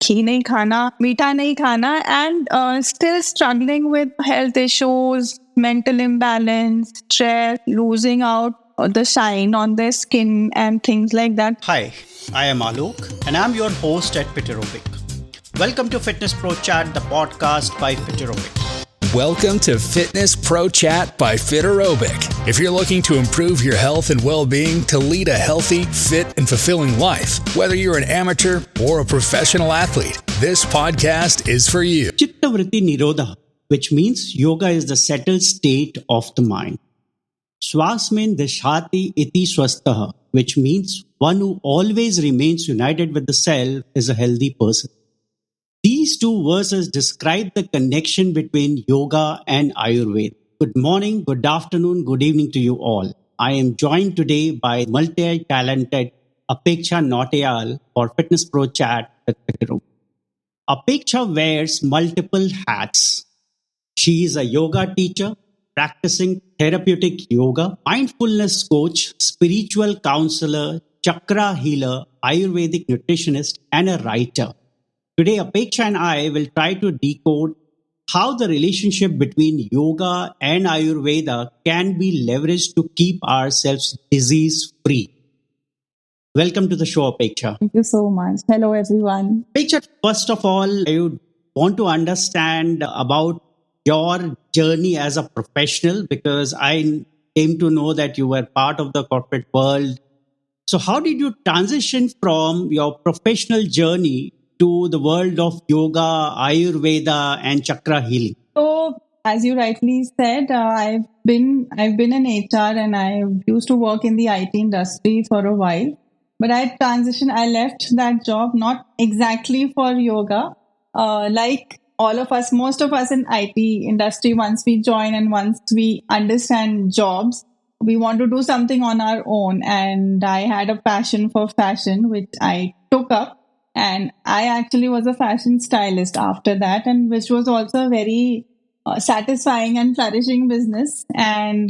ghee nahi khana, meetha nahi khana, and still struggling with health issues, mental imbalance, stress, losing out the shine on their skin and things like that. Hi, I am Alok and I'm your host at Fiterobic. Welcome to Fitness Pro Chat, the podcast by Fiterobic. Welcome to Fitness Pro Chat by Fiterobic. If you're looking to improve your health and well-being to lead a healthy, fit, and fulfilling life, whether you're an amateur or a professional athlete, this podcast is for you. Chitta Vritti Nirodha, which means yoga is the settled state of the mind. Swasmin Deshati iti swastha, which means one who always remains united with the self is a healthy person. These two verses describe the connection between yoga and Ayurveda. Good morning, good afternoon, good evening to you all. I am joined today by multi-talented Apeksha Nautiyal for Fitness Pro Chat at Fiterobic. Apeksha wears multiple hats. She is a yoga teacher, practicing therapeutic yoga, mindfulness coach, spiritual counselor, chakra healer, Ayurvedic nutritionist, and a writer. Today, Apeksha and I will try to decode how the relationship between yoga and Ayurveda can be leveraged to keep ourselves disease-free. Welcome to the show, Apeksha. Thank you so much. Hello, everyone. Apeksha, first of all, I would want to understand about your journey as a professional, because I came to know that you were part of the corporate world. So how did you transition from your professional journey to the world of yoga, Ayurveda, and chakra healing? So, as you rightly said, I've been in HR and I used to work in the IT industry for a while. But I left that job not exactly for yoga. Like all of us, most of us in IT industry, once we join and once we understand jobs, we want to do something on our own. And I had a passion for fashion, which I took up. And I actually was a fashion stylist after that, and which was also a very satisfying and flourishing business. And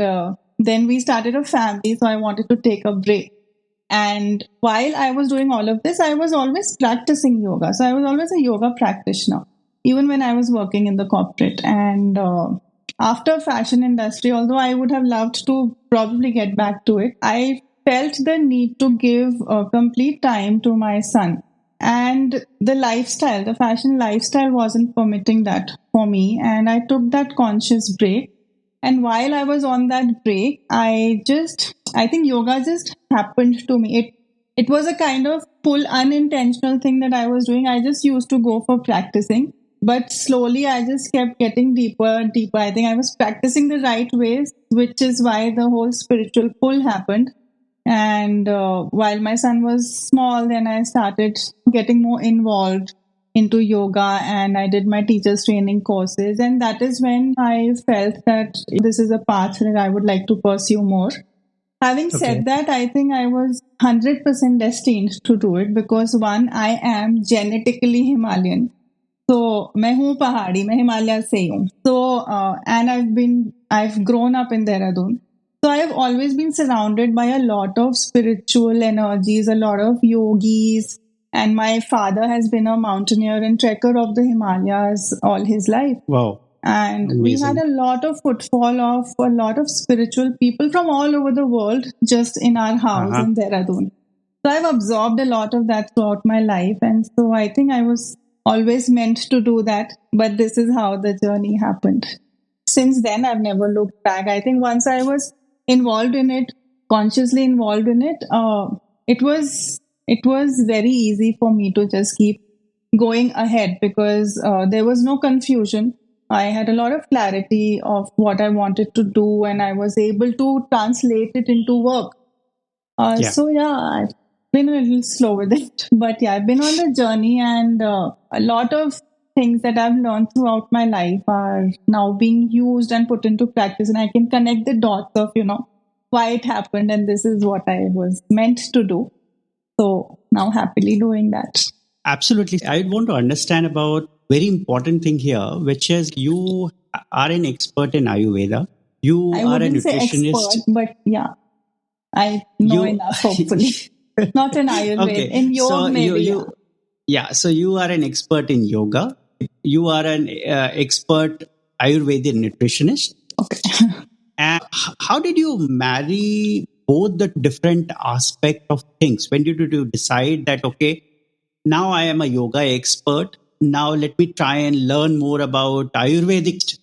then we started a family, so I wanted to take a break. And while I was doing all of this, I was always practicing yoga. So I was always a yoga practitioner, even when I was working in the corporate. And after fashion industry, although I would have loved to probably get back to it, I felt the need to give complete time to my son. And the fashion lifestyle wasn't permitting that for me. And I took that conscious break. And while I was on that break, I think yoga just happened to me. It was a kind of full unintentional thing that I was doing. I just used to go for practicing. But slowly I just kept getting deeper and deeper. I think I was practicing the right ways, which is why the whole spiritual pull happened. And while my son was small, then I started getting more involved into yoga and I did my teacher's training courses. And that is when I felt that this is a path that I would like to pursue more. Having said that, I think I was 100% destined to do it because one, I am genetically Himalayan. So, मैं हूँ पहाड़ी, मैं हिमालय से ही हूँ. So, and I've grown up in Dehradun. So I have always been surrounded by a lot of spiritual energies, a lot of yogis, and my father has been a mountaineer and trekker of the Himalayas all his life. Wow. And Amazing. We had a lot of footfall of a lot of spiritual people from all over the world just in our house in Dehradun. So I've absorbed a lot of that throughout my life. And so I think I was always meant to do that. But this is how the journey happened. Since then, I've never looked back. I think once I was involved in it, consciously involved in it, it was very easy for me to just keep going ahead because there was no confusion. I had a lot of clarity of what I wanted to do and I was able to translate it into work. So I've been a little slow with it, but I've been on the journey and a lot of things that I've learned throughout my life are now being used and put into practice. And I can connect the dots of, why it happened. And this is what I was meant to do. So now happily doing that. Absolutely. I want to understand about very important thing here, which is you are an expert in Ayurveda. You I are a wouldn't say nutritionist. expert, but I know enough, hopefully. Not in Ayurveda. In yoga, maybe. Yeah, so you are an expert in yoga. You are an expert Ayurvedic nutritionist. Okay. And how did you marry both the different aspect of things? When did you decide that, okay, now I am a yoga expert. Now let me try and learn more about Ayurvedic.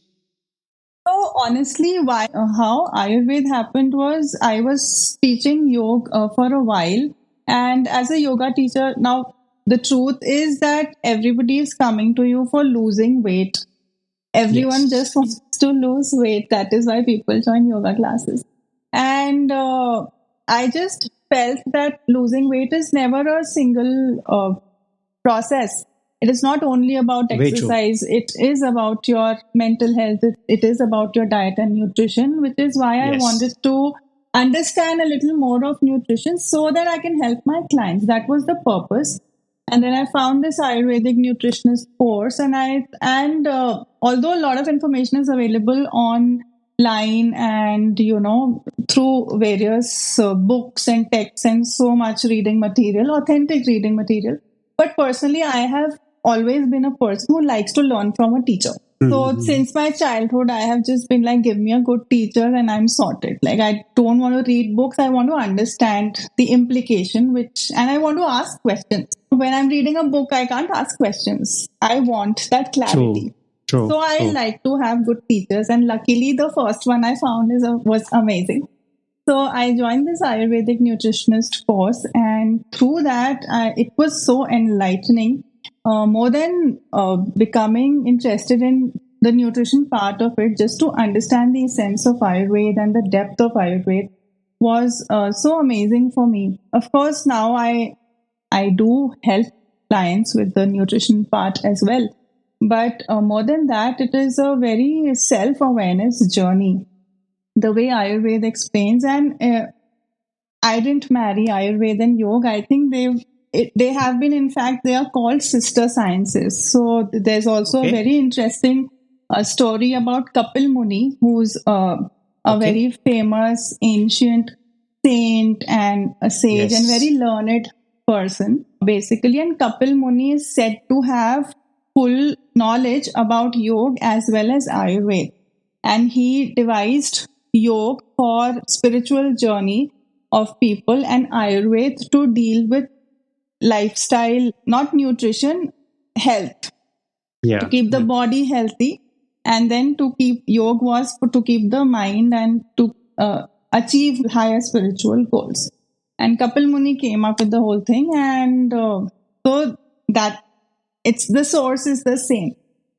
So honestly, why how Ayurveda happened was I was teaching yoga for a while, and as a yoga teacher, now the truth is that everybody is coming to you for losing weight. Everyone Yes. just wants to lose weight. That is why people join yoga classes, and I just felt that losing weight is never a single process. It is not only about Very true. exercise, it is about your mental health, it is about your diet and nutrition, which is why I Yes. wanted to understand a little more of nutrition so that I can help my clients. That was the purpose. And then I found this Ayurvedic nutritionist course, and although a lot of information is available online and through various books and texts and so much reading material, authentic reading material, but personally, I have always been a person who likes to learn from a teacher. So Mhm. since my childhood, I have just been like, give me a good teacher and I'm sorted. Like, I don't want to read books. I want to understand the implication, and I want to ask questions. When I'm reading a book, I can't ask questions. I want that True. clarity. True. So I True. like to have good teachers. And luckily, the first one I found was amazing. So I joined this Ayurvedic nutritionist course, and through that, it was so enlightening. More than becoming interested in the nutrition part of it, just to understand the essence of Ayurveda and the depth of Ayurveda was so amazing for me. Of course, now I do help clients with the nutrition part as well. But more than that, it is a very self awareness journey the way Ayurveda explains. And I didn't marry Ayurveda and yoga. I think they have been, in fact, they are called sister sciences. So there's also a Okay. very interesting story about Kapil Muni, who's a Okay. very famous ancient saint and a sage and Yes. very learned person, basically. And Kapil Muni is said to have full knowledge about yoga as well as Ayurveda, and he devised yoga for spiritual journey of people and Ayurveda to deal with lifestyle, not nutrition, health, to Yeah. keep the Yeah. body healthy, and then to keep yoga was to keep the mind and to achieve higher spiritual goals. And Kapil Muni came up with the whole thing, and so that it's the source is the same.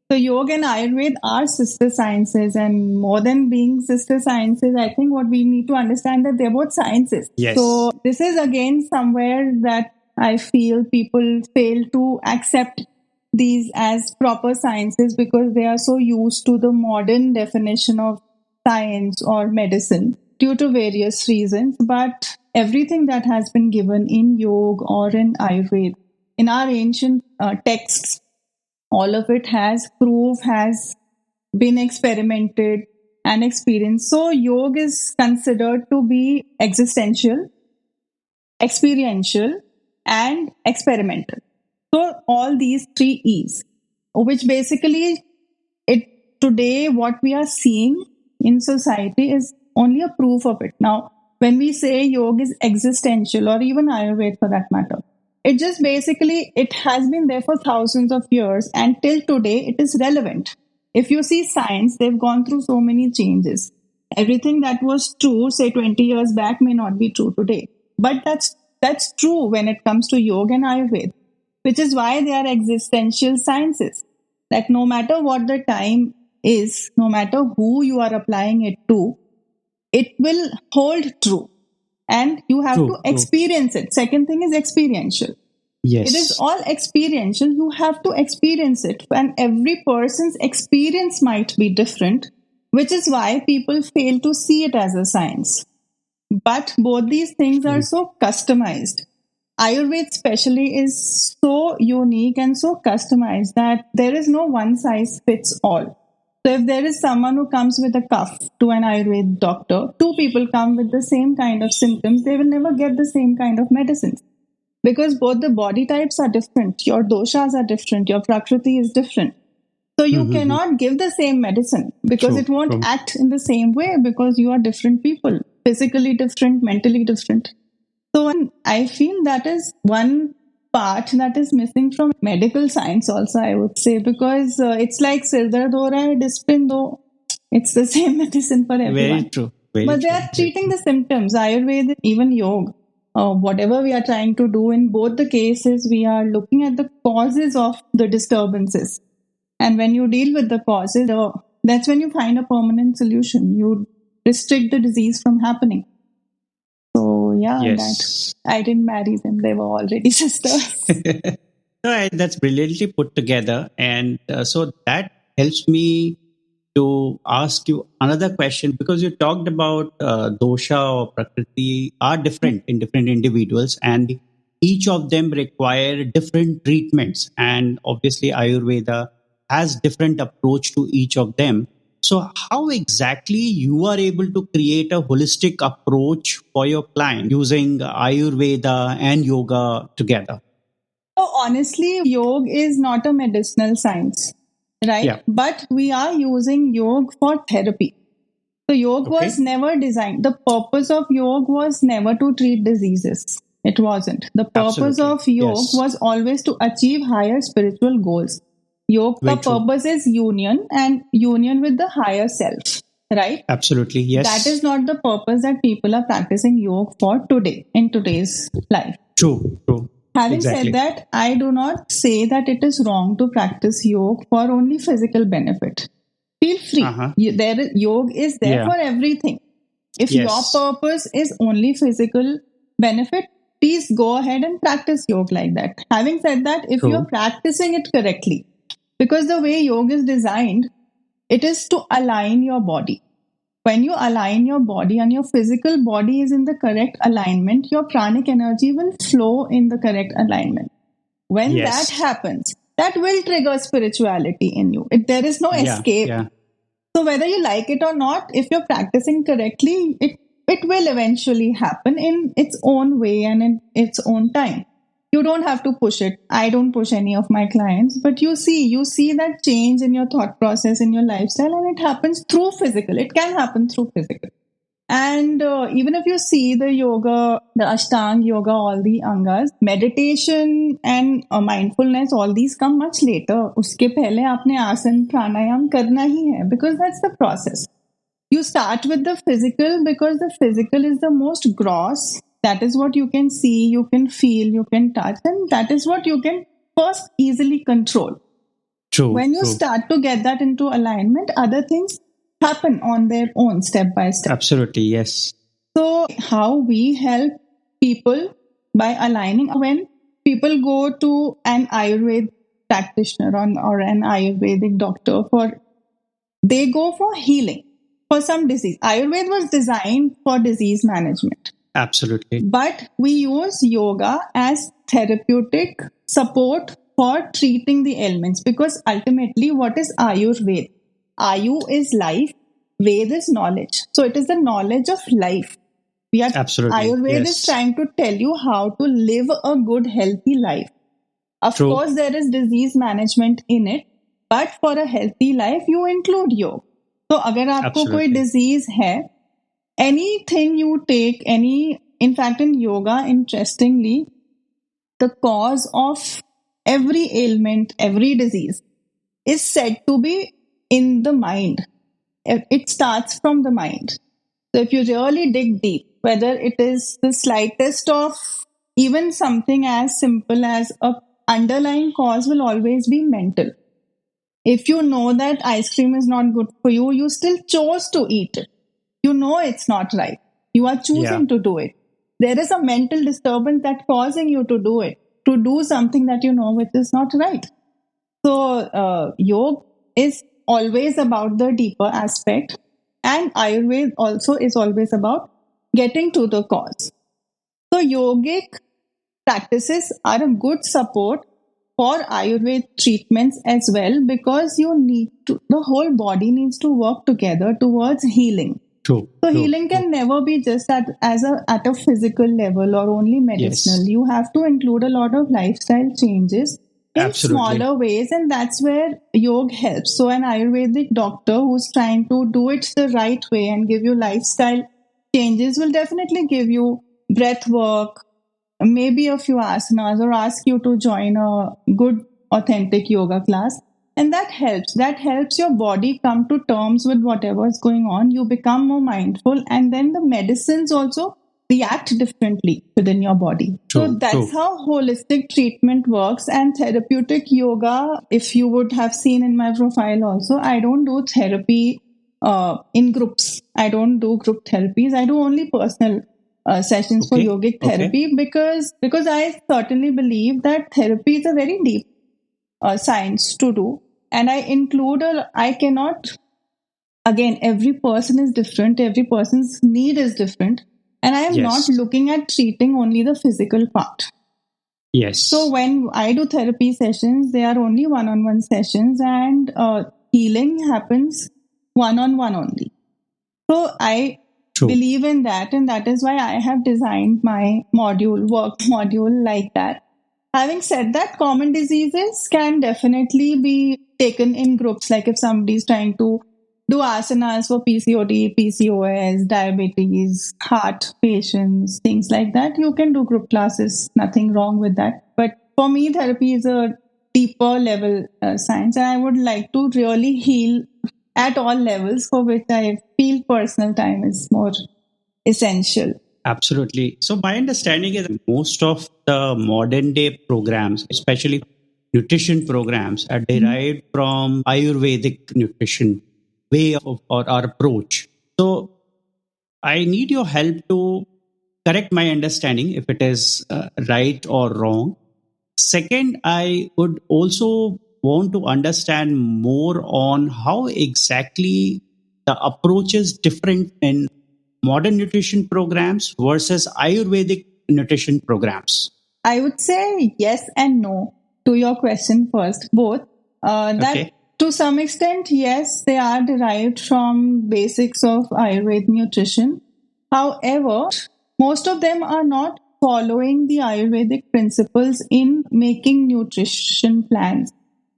So yoga and Ayurveda are sister sciences, and more than being sister sciences, I think what we need to understand that they're both sciences. Yes. So this is again somewhere that I feel people fail to accept these as proper sciences because they are so used to the modern definition of science or medicine due to various reasons. But everything that has been given in yoga or in Ayurveda, in our ancient texts, all of it has proof, has been experimented and experienced. So yoga is considered to be existential, experiential, and experimental. So all these three E's, which basically it today what we are seeing in society is only a proof of it. Now, when we say yoga is existential or even Ayurveda for that matter, it just basically it has been there for thousands of years and till today it is relevant. If you see science, they've gone through so many changes. Everything that was true, say 20 years back, may not be true today. But that's true when it comes to yoga and Ayurveda, which is why they are existential sciences. That no matter what the time is, no matter who you are applying it to, it will hold true. And you have to True. True. experience it. Second thing is experiential. It is Yes. all experiential. You have to experience it. And every person's experience might be different, which is why people fail to see it as a science. But both these things are True. so customized. Ayurveda, especially, is so unique and so customized that there is no one size fits all. So, if there is someone who comes with a cough to an Ayurveda doctor, two people come with the same kind of symptoms, they will never get the same kind of medicines because both the body types are different, your doshas are different, your prakriti is different. So you cannot give the same medicine because True, it won't true. act in the same way because you are different people, physically different, mentally different. So I feel that is one part that is missing from medical science also, I would say, because it's like sir dard ho raha hai, disprin do. It's the same medicine for Very everyone. true. Very But they true. are treating the symptoms. Ayurveda, even yoga, whatever we are trying to do in both the cases, we are looking at the causes of the disturbances. And when you deal with the causes, that's when you find a permanent solution. You restrict the disease from happening. So, yeah, Yes. that I didn't marry them. They were already sisters. No, that's brilliantly put together. And so that helps me to ask you another question, because you talked about dosha or prakriti are different in different individuals, and each of them require different treatments. And obviously, Ayurveda has different approach to each of them. So how exactly you are able to create a holistic approach for your client using Ayurveda and yoga together? So honestly, yoga is not a medicinal science, right? Yeah. But we are using yoga for therapy. So yoga Okay. was never designed. The purpose of yoga was never to treat diseases. It wasn't. The purpose Absolutely. of yoga Yes. was always to achieve higher spiritual goals. Yoga Very ka true. purpose is union and union with the higher self, right? Absolutely. Yes. That is not the purpose that people are practicing yoga for today, in today's life. True. True. Having Exactly. said that, I do not say that it is wrong to practice yoga for only physical benefit. Feel free. Uh-huh. Yoga is there Yeah. for everything. If Yes. your purpose is only physical benefit, please go ahead and practice yoga like that. Having said that, if True. you're practicing it correctly, because the way yoga is designed, it is to align your body. When you align your body and your physical body is in the correct alignment, your pranic energy will flow in the correct alignment. When Yes. that happens, that will trigger spirituality in you. There is no Yeah. escape. Yeah. So whether you like it or not, if you're practicing correctly, it will eventually happen in its own way and in its own time. You don't have to push it. I don't push any of my clients, but you see that change in your thought process, in your lifestyle, and it happens through physical. It can happen through physical. And even if you see the yoga, the Ashtanga yoga, all the angas, meditation and mindfulness, all these come much later. उसके पहले आपने आसन प्राणायाम करना ही है, because that's the process. You start with the physical because the physical is the most gross. That is what you can see, you can feel, you can touch, and that is what you can first easily control. True. When you True. start to get that into alignment, other things happen on their own step by step. Absolutely. Yes. So, how we help people by aligning, when people go to an Ayurvedic practitioner or an Ayurvedic doctor they go for healing for some disease. Ayurveda was designed for disease management. Absolutely. But we use yoga as therapeutic support for treating the ailments, because ultimately, what is Ayurveda? Ayu is life, Ved is knowledge. So it is the knowledge of life. Absolutely. Ayurveda Yes. is trying to tell you how to live a good, healthy life. Of True. course, there is disease management in it, but for a healthy life, you include yoga. So, अगर आपको कोई Absolutely. disease है, anything you take, in fact, in yoga, interestingly, the cause of every ailment, every disease is said to be in the mind. It starts from the mind. So if you really dig deep, whether it is the slightest of even something as simple as a underlying cause will always be mental. If you know that ice cream is not good for you, you still chose to eat it. You know it's not right. You are choosing to do it. There is a mental disturbance that's causing you to do it, to do something that you know which is not right. So yoga is always about the deeper aspect, and Ayurveda also is always about getting to the cause. So yogic practices are a good support for Ayurveda treatments as well, because the whole body needs to work together towards healing. True. So True. healing can never be just at a physical level or only medicinal. Yes. You have to include a lot of lifestyle changes in Absolutely. smaller ways, and that's where yoga helps. So an Ayurvedic doctor who's trying to do it the right way and give you lifestyle changes will definitely give you breath work, maybe a few asanas, or ask you to join a good authentic yoga class. And that helps your body come to terms with whatever is going on. You become more mindful, and then the medicines also react differently within your body. So True. that's True. how holistic treatment works. And therapeutic yoga, if you would have seen in my profile also, I don't do therapy in groups. I don't do group therapies. I do only personal sessions for Okay. yogic Okay. therapy, because I certainly believe that therapy is a very deep science to do. And I cannot, again, every person is different, every person's need is different. And I am not Yes. looking at treating only the physical part. Yes. So when I do therapy sessions, they are only one-on-one sessions, and healing happens one-on-one only. So I True. believe in that, and that is why I have designed my work module like that. Having said that, common diseases can definitely be taken in groups. Like if somebody is trying to do asanas for PCOD, PCOS, diabetes, heart patients, things like that, you can do group classes. Nothing wrong with that. But for me, therapy is a deeper level science, and I would like to really heal at all levels, for which I feel personal time is more essential. Absolutely. So my understanding is most of the modern day programs, especially nutrition programs, are derived from Ayurvedic nutrition way of or our approach. So I need your help to correct my understanding if it is right or wrong. Second, I would also want to understand more on how exactly the approach is different in modern nutrition programs versus Ayurvedic nutrition programs. I would say yes and no to your question first, both. That Okay. to some extent, yes, they are derived from basics of Ayurvedic nutrition. However, most of them are not following the Ayurvedic principles in making nutrition plans,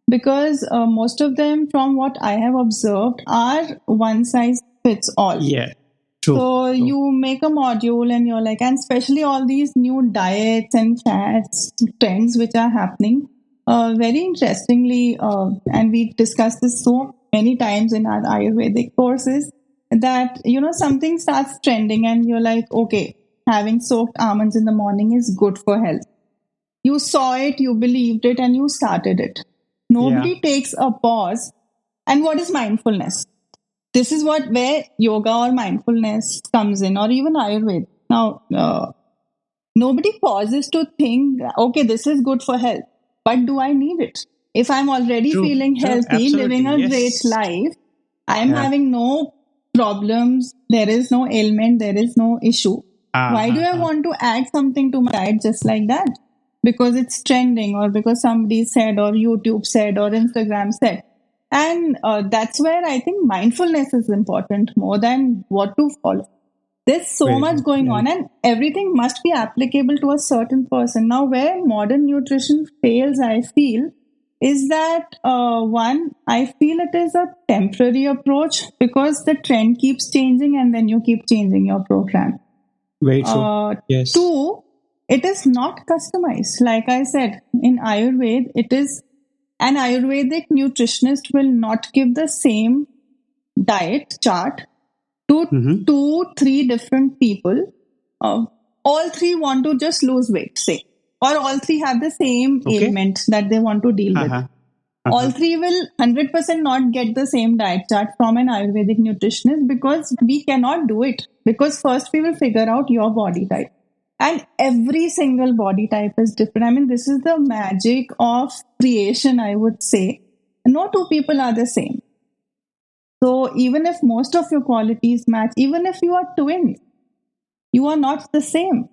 because most of them, from what I have observed, are one size fits all. Yeah. True. So True. you make a module and you're like, and especially all these new diets and fads trends which are happening. Very interestingly, and we discussed this so many times in our Ayurvedic courses, that something starts trending and you're like, okay, having soaked almonds in the morning is good for health. You saw it, you believed it, and you started it. Yeah. Nobody takes a pause. And what is mindfulness? This is where yoga or mindfulness comes in, or even Ayurveda. Now, nobody pauses to think, okay, this is good for health, but do I need it? If I'm already True. feeling True. healthy, living Absolutely. a great Yes. life, I'm Yeah. having no problems, there is no ailment, there is no issue. Why do I Uh-huh. want to add something to my diet just like that? Because it's trending, or because somebody said, or YouTube said, or Instagram said. And that's where I think mindfulness is important more than what to follow. There's so much Well, going well, on, and everything must be applicable to a certain person. Now, where modern nutrition fails, I feel, is that one, I feel it is a temporary approach, because the trend keeps changing and then you keep changing your program. very true. Yes. Two, it is not customized. Like I said, in Ayurveda, it is an Ayurvedic nutritionist will not give the same diet chart to Mm-hmm. 2, 3 different people. Uh, all three want to just lose weight, say, or all three have the same Okay. ailment that they want to deal with. Uh-huh. All Uh-huh. three will 100% not get the same diet chart from an Ayurvedic nutritionist, because we cannot do it. Because first we will figure out your body type. And every single body type is different. I mean, this is the magic of creation, I would say. No two people are the same. So even if most of your qualities match, even if you are twins, you are not the same.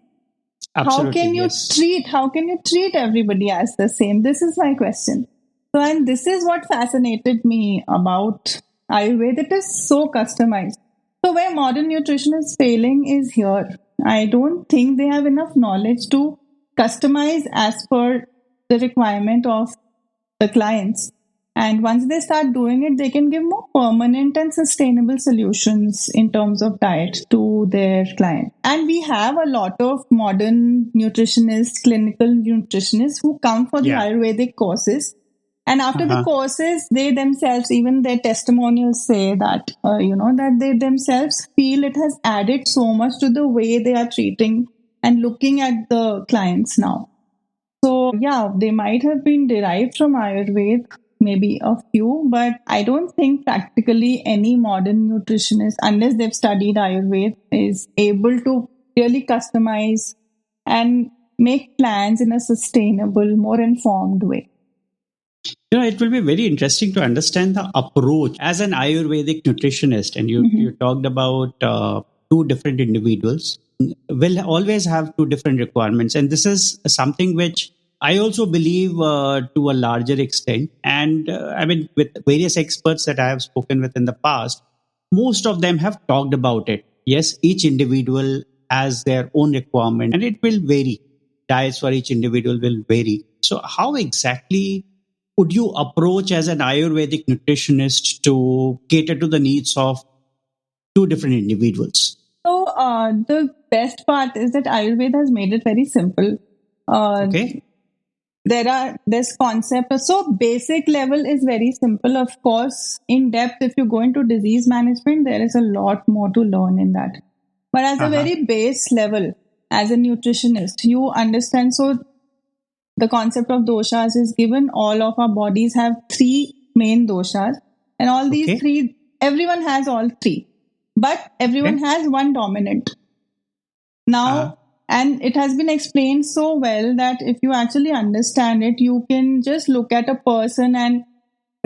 Absolutely. Yes. How can you treat everybody as the same? This is my question. So, and this is what fascinated me about Ayurveda. It is so customized. So where modern nutrition is failing is here. I don't think they have enough knowledge to customize as per the requirement of the clients. And once they start doing it, they can give more permanent and sustainable solutions in terms of diet to their client. And we have a lot of modern nutritionists, clinical nutritionists who come for the Yeah. Ayurvedic courses. And after the courses, they themselves, even their testimonials say that, that they themselves feel it has added so much to the way they are treating and looking at the clients now. So, yeah, they might have been derived from Ayurveda, maybe a few, but I don't think practically any modern nutritionist, unless they've studied Ayurveda, is able to really customize and make plans in a sustainable, more informed way. It will be very interesting to understand the approach as an Ayurvedic nutritionist. And you talked about two different individuals will always have two different requirements. And this is something which I also believe to a larger extent. And with various experts that I have spoken with in the past, most of them have talked about it. Yes, each individual has their own requirement and it will vary. Diets for each individual will vary. So, how exactly would you approach as an Ayurvedic nutritionist to cater to the needs of two different individuals? So, the best part is that Ayurveda has made it very simple. Okay. This concept, so basic level is very simple. Of course, in depth, if you go into disease management, there is a lot more to learn in that. But as a very base level, as a nutritionist, you understand. So the concept of doshas is given. All of our bodies have three main doshas, and all these three, everyone has all three, but everyone has one dominant. Now, and it has been explained so well that if you actually understand it, you can just look at a person and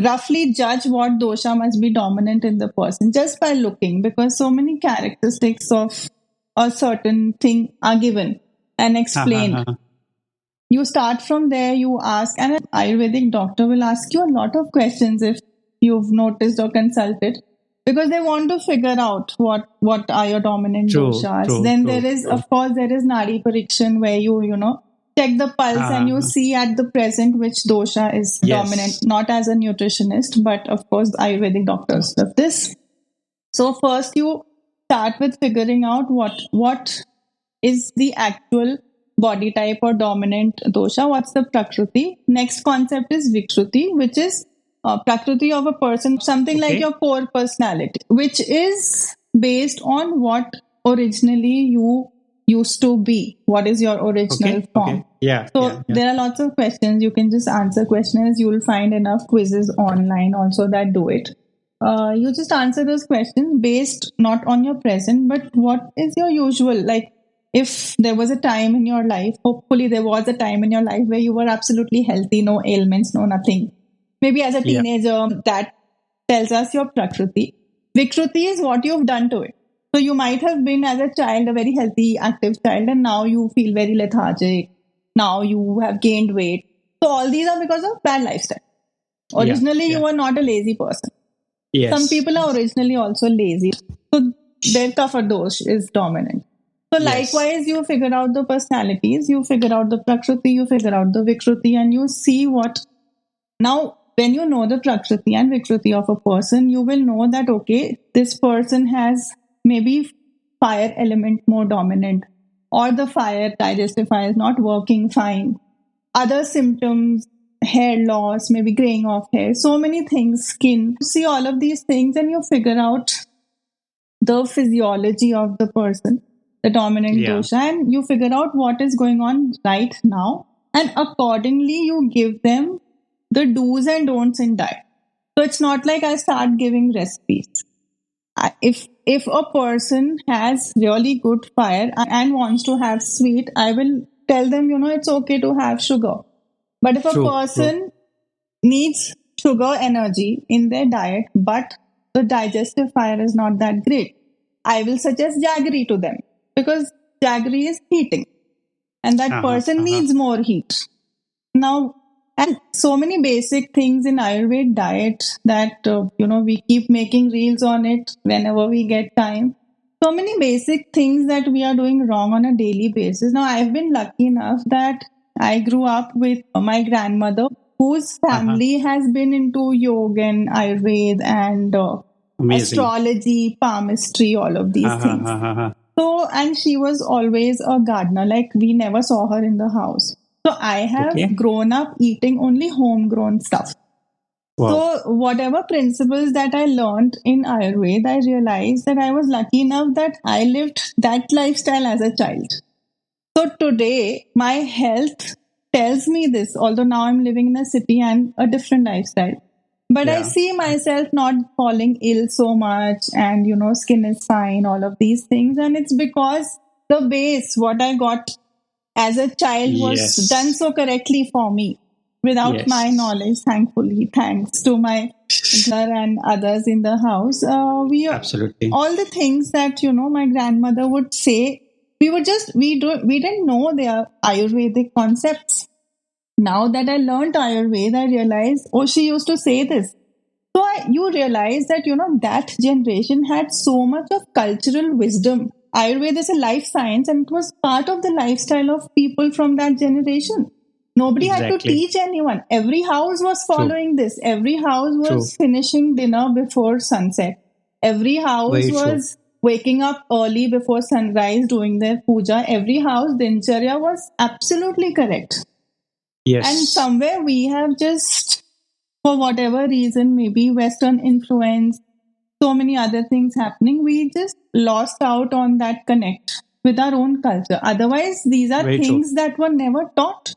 roughly judge what dosha must be dominant in the person just by looking, because so many characteristics of a certain thing are given and explained. You start from there, you ask, and an Ayurvedic doctor will ask you a lot of questions if you've noticed or consulted, because they want to figure out what are your dominant doshas. Then there is, of course, there is Nadi Parikshan, where you check the pulse and you see at the present which dosha is dominant, not as a nutritionist, but of course, Ayurvedic doctors love this. So first you start with figuring out what is the actual body type or dominant dosha, what's the prakriti. Next concept is vikruti, which is prakriti of a person, something like your core personality, which is based on what originally you used to be. What is your original form? So there are lots of questions. You can just answer questions. You will find enough quizzes online also that do it. You just answer those questions based not on your present, but what is your usual, like if there was a time in your life, hopefully there was a time in your life where you were absolutely healthy, no ailments, no nothing. Maybe as a teenager, that tells us your prakriti. Vikruti is what you've done to it. So you might have been as a child a very healthy, active child, and now you feel very lethargic. Now you have gained weight. So all these are because of bad lifestyle. Originally, you were not a lazy person. Some people are originally also lazy. So their kapha dosh is dominant. So likewise, you figure out the personalities, you figure out the prakriti, you figure out the vikruti, and you see what. Now, when you know the prakriti and vikruti of a person, you will know that, okay, this person has maybe fire element more dominant, or the fire, digestive fire is not working fine. Other symptoms, hair loss, maybe graying of hair, so many things, skin. You see all of these things and you figure out the physiology of the person, the dominant dosha, and you figure out what is going on right now. And accordingly, you give them the do's and don'ts in diet. So it's not like I start giving recipes. If a person has really good fire and wants to have sweet, I will tell them, it's okay to have sugar. But if a person needs sugar energy in their diet, but the digestive fire is not that great, I will suggest jaggery to them, because jaggery is heating and that person needs more heat. Now, and so many basic things in Ayurveda diet that, we keep making reels on it whenever we get time. so many basic things that we are doing wrong on a daily basis. Now, I've been lucky enough that I grew up with my grandmother, whose Uh-huh. family has been into yoga and Ayurveda and Amazing. astrology, palmistry, all of these Uh-huh. things. Uh-huh. So, and she was always a gardener, like we never saw her in the house. So, I have Okay. grown up eating only homegrown stuff. Wow. So, whatever principles that I learned in Ayurveda, I realized that I was lucky enough that I lived that lifestyle as a child. So, today, my health tells me this, although now I'm living in a city and a different lifestyle. But I Yeah. see myself not falling ill so much, and skin is fine, all of these things. And it's because the base, what I got as a child, was done Yes. so correctly for me without my Yes. knowledge, thankfully, thanks to my and others in the house. We Absolutely. all the things that my grandmother would say, we didn't know their Ayurvedic concepts. Now that I learned Ayurveda, I realized, oh, she used to say this. So you realize that that generation had so much of cultural wisdom. Ayurveda is a life science, and it was part of the lifestyle of people from that generation. Nobody had to Exactly. teach anyone. Every house was True. following this. Every house True. was finishing dinner before sunset. Every house Very true. was waking up early before sunrise doing their puja. Every house, dincharya was absolutely correct. And Yes. somewhere we have just, for whatever reason, maybe Western influence, so many other things happening, we just lost out on that connect with our own culture. Otherwise, these are Very true. things that were never taught.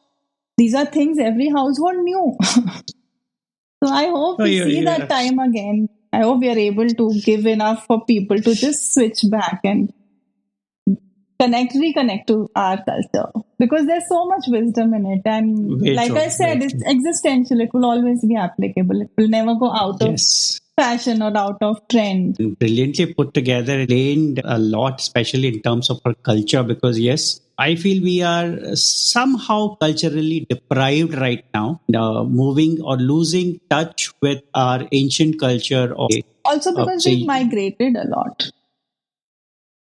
These are things every household knew. So I hope Oh, we yeah, see yeah. that time again. I hope we are able to give enough for people to just switch back and reconnect to our culture, because there's so much wisdom in it. And Very like I true. Very said, it's true. existential. It will always be applicable. It will never go out of Yes. fashion or out of trend. Brilliantly put together, explained a lot, especially in terms of our culture, because yes, I feel we are somehow culturally deprived right now, moving or losing touch with our ancient culture or Also because we've say, migrated a lot.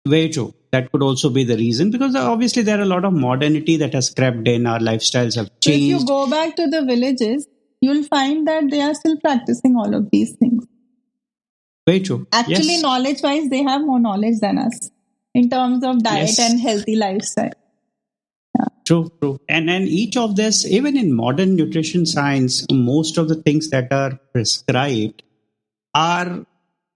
very true. That could also be the reason, because obviously there are a lot of modernity that has crept in. Our lifestyles have So if you changed. go back to the villages, you'll find that they are still practicing all of these things. Very true. Actually, Yes. knowledge wise, they have more knowledge than us in terms of diet Yes. and healthy lifestyle. True, true. And each of this, even in modern nutrition science, most of the things that are prescribed are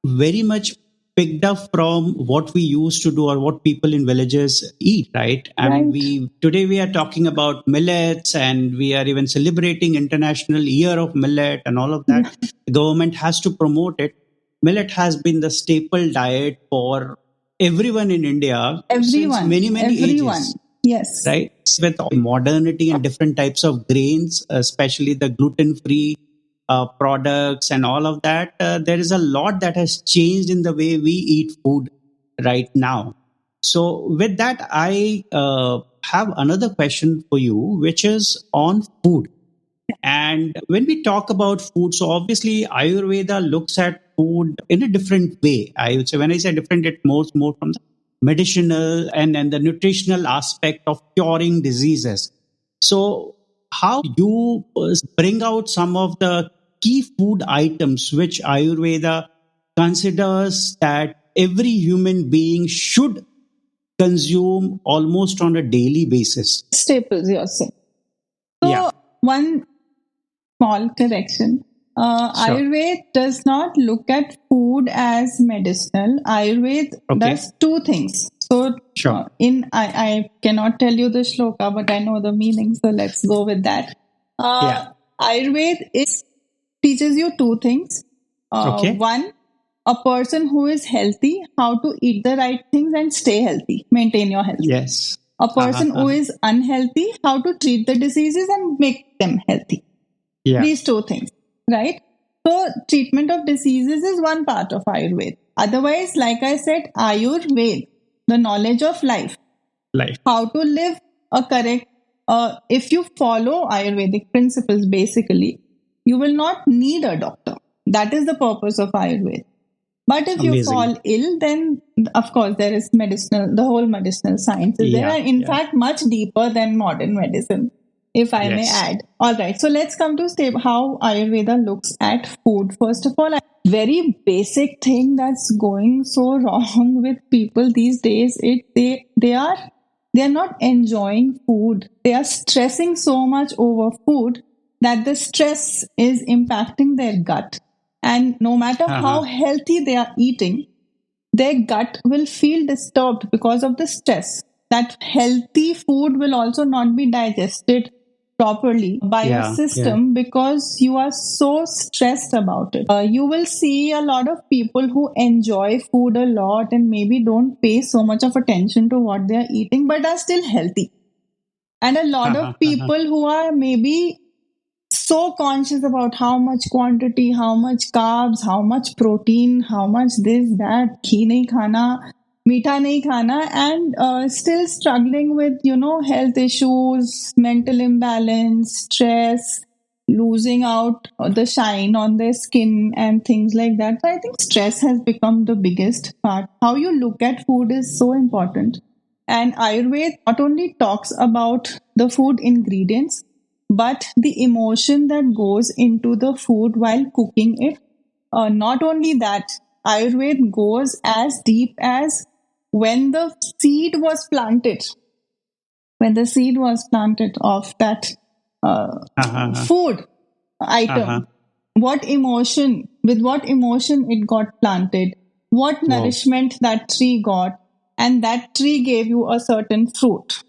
very much picked up from what we used to do or what people in villages eat, right? I mean, Right. we today we are talking about millets, and we are even celebrating International Year of Millet and all of that. Yeah. The government has to promote it. Millet has been the staple diet for everyone in India since Everyone, many, many ages, everyone. Yes. right? With modernity and different types of grains, especially the gluten free products and all of that, there is a lot that has changed in the way we eat food right now. So, with that, I have another question for you, which is on food. And when we talk about food, so obviously Ayurveda looks at food in a different way. I would say when I say different, it more from the medicinal and the nutritional aspect of curing diseases. So how you bring out some of the key food items which Ayurveda considers that every human being should consume almost on a daily basis? Staples, you're saying. Yeah, So, one small correction. sure. Ayurveda does not look at food as medicinal. Ayurveda Okay, does two things. So, sure. I cannot tell you the shloka, but I know the meaning. So let's go with that. Yeah. Ayurveda teaches you two things. Okay. One, a person who is healthy, how to eat the right things and stay healthy, maintain your health. Yes. A Uh-huh, person who uh-huh. is unhealthy, how to treat the diseases and make them healthy. Yeah. These two things, right? So, treatment of diseases is one part of Ayurveda. Otherwise, like I said, Ayurveda, the knowledge of life, Life. how to live a correct, if you follow Ayurvedic principles, basically, you will not need a doctor. That is the purpose of Ayurveda. But if you Amazing. fall ill, then of course there is medicinal, the whole medicinal sciences. There Yeah. are in Yeah. fact much deeper than modern medicine, if I may Yes. add. All right, so let's come to how Ayurveda looks at food. First of all, very basic thing that's going so wrong with people these days. They are not enjoying food. They are stressing so much over food that the stress is impacting their gut. And no matter how Uh-huh. healthy they are eating, their gut will feel disturbed because of the stress. That healthy food will also not be digested properly by your Yeah. Yeah. system because you are so stressed about it. You will see a lot of people who enjoy food a lot and maybe don't pay so much of attention to what they are eating but are still healthy. And a lot of Uh-huh. Uh-huh. people who are maybe so conscious about how much quantity, how much carbs, how much protein, how much this, that, ghee nahi khana, meetha nahi khana, and still struggling with, health issues, mental imbalance, stress, losing out the shine on their skin and things like that. So I think stress has become the biggest part. How you look at food is so important. And Ayurveda not only talks about the food ingredients, but the emotion that goes into the food while cooking it. Not only that, Ayurveda goes as deep as when the seed was planted, when the seed was planted of that Uh-huh. food Uh-huh. item, with what emotion it got planted, what Wow. nourishment that tree got, and that tree gave you a certain fruit.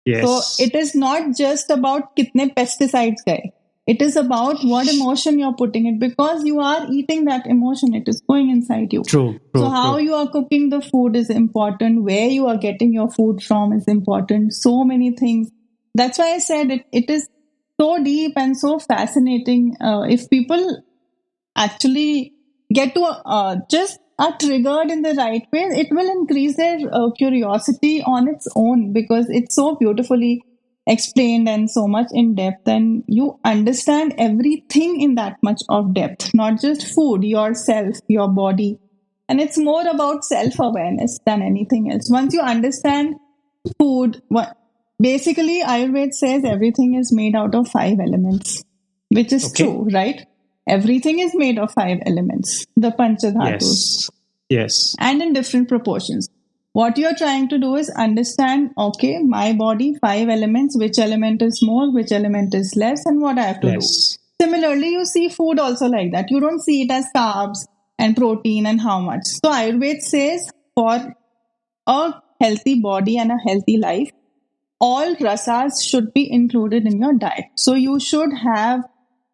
So Yes. it is not just about kitne pesticides gaye. It is about what emotion you're putting it because you are eating that emotion. It is going inside you. True. So True. how True. you are cooking the food is important. Where you are getting your food from is important. So many things. That's why I said it is so deep and so fascinating. If people actually get to just are triggered in the right way, it will increase their curiosity on its own because it's so beautifully explained and so much in depth, and you understand everything in that much of depth, not just food, yourself, your body. And it's more about self awareness than anything else. Once you understand food, basically, Ayurveda says everything is made out of five elements, which is Okay. true, right? Everything is made of five elements, the Panchadhatus, Yes. Yes. and in different proportions. What you're trying to do is understand, okay, my body, five elements, which element is more, which element is less, and what I have to do. Yes. Similarly, you see food also like that. You don't see it as carbs and protein and how much. So Ayurveda says for a healthy body and a healthy life, all rasas should be included in your diet. So you should have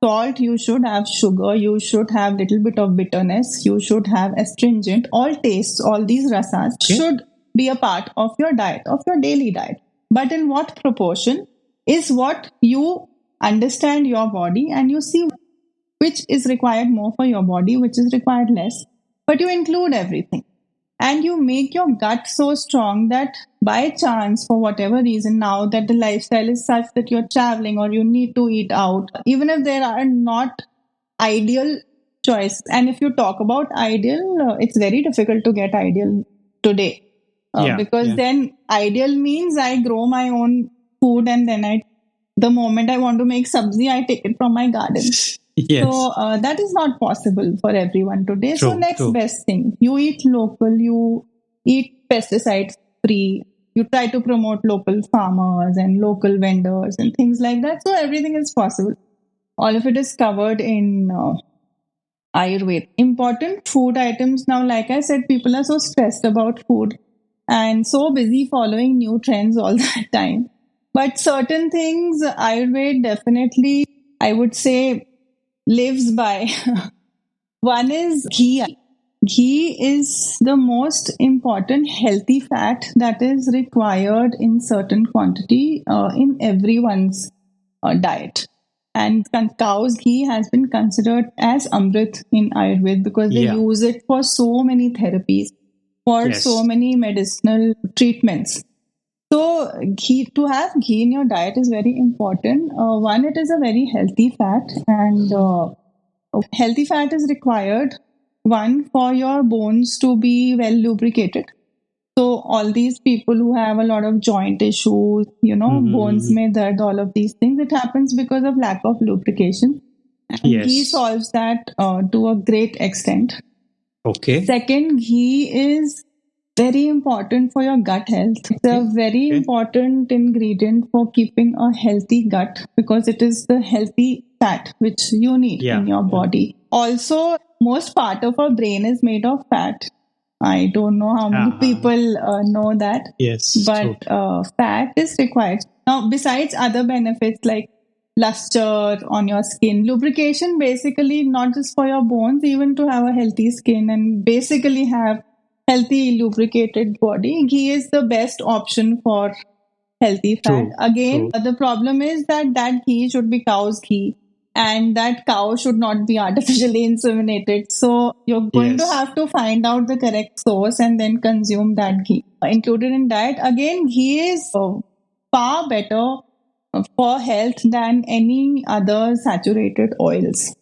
salt, you should have sugar, you should have little bit of bitterness, you should have astringent. All tastes, all these rasas Okay. should be a part of your diet, of your daily diet. But in what proportion is what you understand your body and you see which is required more for your body, which is required less. But you include everything and you make your gut so strong that by chance, for whatever reason, now that the lifestyle is such that you're traveling or you need to eat out, even if there are not ideal choices, and if you talk about ideal, it's very difficult to get ideal today. Yeah. Because Yeah. then ideal means I grow my own food and then the moment I want to make sabzi, I take it from my garden. So Yes. that is not possible for everyone today. So True. next True. best thing, you eat local, you eat pesticide free, you try to promote local farmers and local vendors and things like that. So everything is possible. All of it is covered in Ayurveda. Important food items. Now, like I said, people are so stressed about food and so busy following new trends all the time. But certain things, Ayurveda definitely, I would say, lives by. One is ghee. Ghee is the most important healthy fat that is required in certain quantity in everyone's diet. And cow's ghee has been considered as amrit in Ayurveda because they Yeah. use it for so many therapies, for so Yes. many medicinal treatments. So, to have ghee in your diet is very important. One, it is a very healthy fat, and healthy fat is required one, for your bones to be well lubricated. So all these people who have a lot of joint issues, bones Mm-hmm. mein dard, all of these things, it happens because of lack of lubrication. And ghee Yes. solves that to a great extent. Okay. Second, ghee is very important for your gut health. It's a very Okay. important ingredient for keeping a healthy gut because it is the healthy fat which you need in your body. Also, most part of our brain is made of fat. I don't know how many people know that. Yes. But fat is required. Now, besides other benefits like luster on your skin, lubrication basically not just for your bones, even to have a healthy skin and basically have healthy lubricated body, ghee is the best option for healthy fat. Again, the problem is that ghee should be cow's ghee and that cow should not be artificially inseminated. So you're going to have to find out the correct source and then consume that ghee. Included in diet, again, ghee is far better for health than any other saturated oils.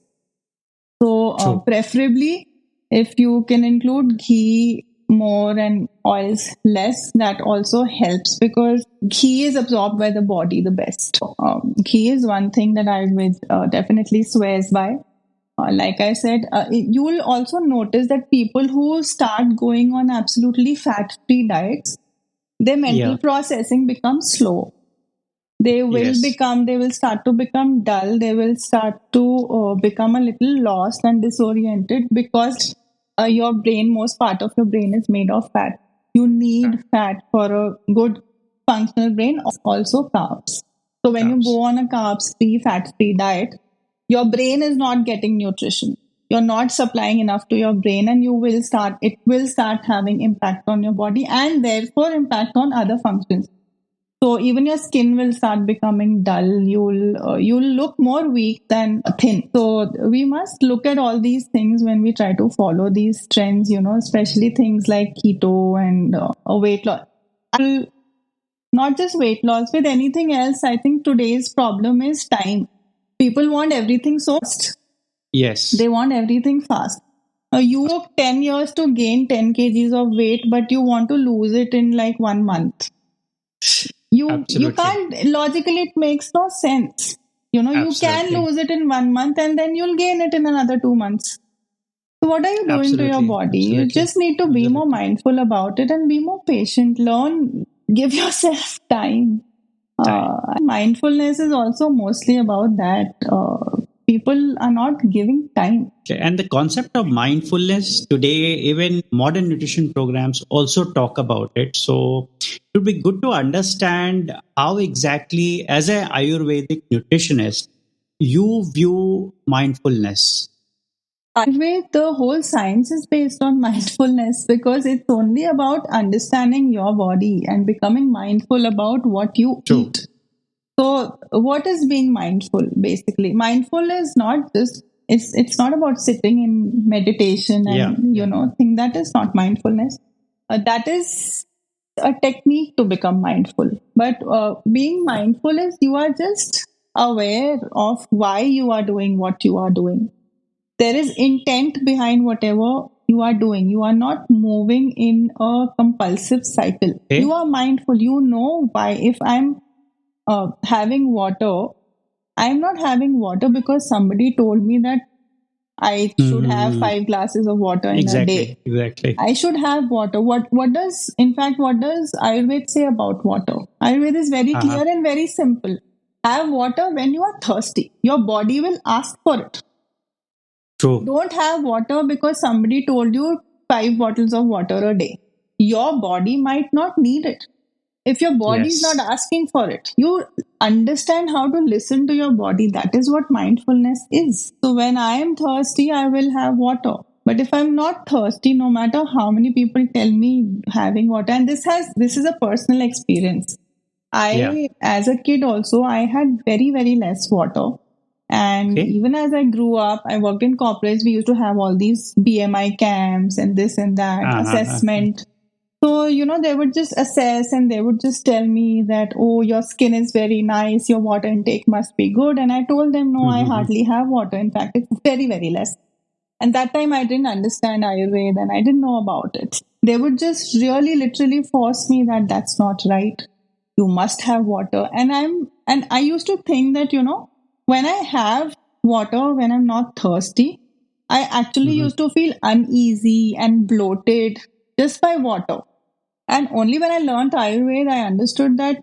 So preferably, if you can include ghee more and oils less, that also helps because ghee is absorbed by the body the best. Ghee is one thing that Ayurveda definitely swears by. Like I said, you will also notice that people who start going on absolutely fat-free diets, their mental processing becomes slow. They will start to become dull. They will start to become a little lost and disoriented because your brain, most part of your brain is made of fat. You need fat for a good functional brain, also carbs. So when you go on a carbs-free, fat-free diet, your brain is not getting nutrition. You're not supplying enough to your brain and it will start having impact on your body and therefore impact on other functions. So even your skin will start becoming dull. You'll look more weak than thin. So we must look at all these things when we try to follow these trends, especially things like keto and weight loss. Not just weight loss, with anything else, I think today's problem is time. People want everything so fast. Yes. They want everything fast. You took 10 years to gain 10 kgs of weight, but you want to lose it in like 1 month. You can't, logically it makes no sense. You can lose it in 1 month and then you'll gain it in another 2 months. So what are you doing to your body? You just need to be more mindful about it and be more patient. Learn, give yourself time. Mindfulness is also mostly about that. People are not giving time. And the concept of mindfulness today, even modern nutrition programs also talk about it. So it would be good to understand how exactly, as an Ayurvedic nutritionist, you view mindfulness. Ayurveda, the whole science is based on mindfulness because it's only about understanding your body and becoming mindful about what you eat. So what is being mindful? Basically, mindful is not just it's not about sitting in meditation and think that is not mindfulness. That is a technique to become mindful. But being mindful is you are just aware of why you are doing what you are doing. There is intent behind whatever you are doing. You are not moving in a compulsive cycle. Okay. You are mindful. You know why. If I'm having water, I'm not having water because somebody told me that I should have 5 glasses of water in a day. Exactly. I should have water. What does Ayurveda say about water? Ayurveda is very clear and very simple. Have water when you are thirsty. Your body will ask for it. True. Don't have water because somebody told you 5 bottles of water a day. Your body might not need it. If your body is not asking for it, you understand how to listen to your body. That is what mindfulness is. So when I am thirsty, I will have water. But if I'm not thirsty, no matter how many people tell me having water, and this is a personal experience. As a kid also, I had very, very less water. And even as I grew up, I worked in corporates. We used to have all these BMI camps and this and that assessment. So, they would just assess and they would just tell me that, oh, your skin is very nice. Your water intake must be good. And I told them, no, I hardly have water. In fact, it's very, very less. And that time I didn't understand Ayurveda and I didn't know about it. They would just really literally force me that that's not right. You must have water. And I used to think that, when I have water, when I'm not thirsty, I actually Mhm. used to feel uneasy and bloated just by water. And only when I learned Ayurveda, I understood that